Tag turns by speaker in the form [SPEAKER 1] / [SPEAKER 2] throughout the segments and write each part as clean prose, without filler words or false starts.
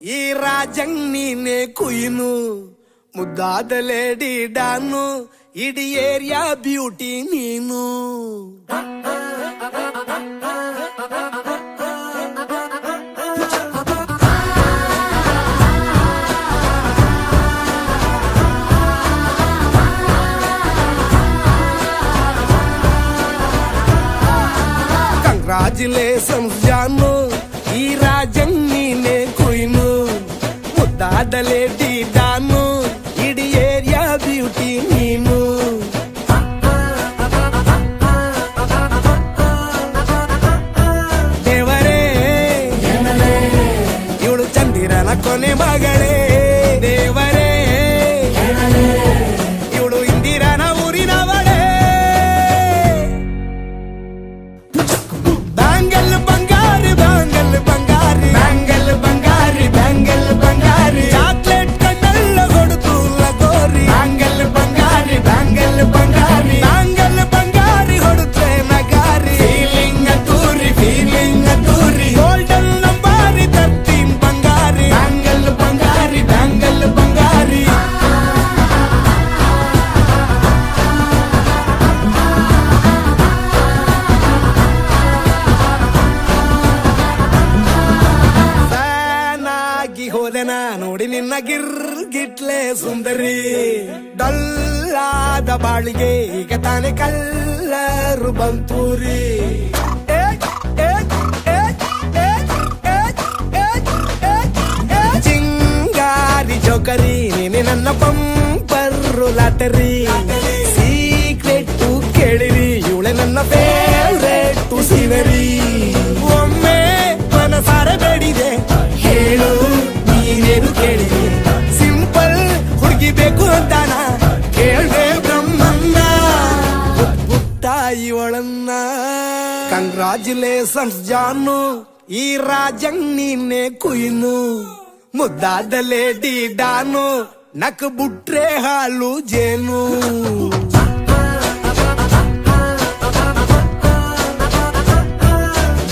[SPEAKER 1] ಈ ರಾಜಂಗ್ ನೀನೆ ಕುಯ್ನು ಮುದ್ದಾದ ಲೇಡಿ ಡಾನು ಇಡೀ ಏರಿಯಾ ಬ್ಯೂಟಿ ನೀನು. ಕಂಗ್ರಾಚುಲೇಷನ್ಸ್ ಜಾನು, ಈ ರಾಜಂಗ್ ನೀನೆ ಕುಯ್ನು ಮುದ್ದಾದ ಲೇಡಿ ಡಾನು ಇಡೀ ಏರಿಯಾ ಬ್ಯೂಟಿ ನೀನು. ದೇವರೇ ಇವಳು ಚಂದಿರನ ಕೊನೆ ಮಗಳೇ, ದೇವರೇ ಇವಳು ಇಂದಿರನ ಊರಿನವಳೇ. ಬ್ಯಾಂಗಲ್ ಬಂಗಾರಿ ಬ್ಯಾಂಗಲ್ ಬಂಗಾರಿ ಬ್ಯಾಂಗಲ್ ಬಂಗಾರಿ ಬ್ಯಾಂಗಲ್ ಬಂಗಾರಿ ಚಾಕ್ಲೇಟ್ ಕಣ್ಣೆಲ್ಲ ಕೊಡುತ್ತು ಲಗೋರಿ. ಬ್ಯಾಂಗಲ್ ಬಂಗಾರಿ ಬ್ಯಾಂಗಲ್ ಬಂಗಾರಿ ಬ್ಯಾಂಗಲ್ ಬಂಗಾರಿ ಹೊಡುತ್ತೆ ನಗಾರಿ. ಫೀಲಿಂಗ್ ಅದ್ದೂರಿ ಗೋಲ್ಡನ್ ನಂಬಾರಿ 13 ಬಂಗಾರಿ. ಬ್ಯಾಂಗಲ್ ಬಂಗಾರಿ ಬ್ಯಾಂಗಲ್ ಬಂಗಾರಿ. ಹೋದೆನ ನೋಡಿ ನಿನ್ನ ಗಿರ್ಗಿಟ್ಲೆ ಸುಂದರಿ, ಡಲ್ಲಾದ ಬಾಳಿಗೆ ಈಗ ತಾನೆ ಕಲ್ಲರು ಬಂತೂರಿ. ಚಿಂಗಾರಿ ಜೋಕರಿ ನೀನೆ ನನ್ನ ಪಂಪರು ಲಾಟರಿ. ಸೀಕ್ರೆಟ್ ಕೇಳಿರಿ ಇವಳೆ ನನ್ನ ಫೇವ್ರೇಟ್ ಸೀನರಿ. ಒಮ್ಮೆ ಮನಸಾರೆ ಬೇಡಿದೆ ಹೇಳು ನೀನೇನು ಕೇಳಿದೆ, ಸಿಂಪಲ್ ಹುಡುಗಿ ಬೇಕು ಅಂತಾನ ಕೇಳ್ದೆ ಬ್ರಹ್ಮನ್ನ ಪುಟ್ಟ ಇವಳನ್ನ. ಕಂಗ್ರಾಚುಲೇಷನ್ಸ್ ಜಾನು, ಈ ರಾಜಂಗ್ ನೀನೆ ಕುಯ್ನು ಮುದ್ದಾದ ಲೇಡಿ ಡಾನು ನಕ್ ಬುಟ್ರೆ ಹಾಲು ಜೇನು.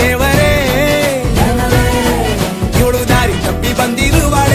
[SPEAKER 1] ದೇವರೇ ಇವಳು ದಾರಿ ತಪ್ಪಿ ಬಂದಿರುವಳ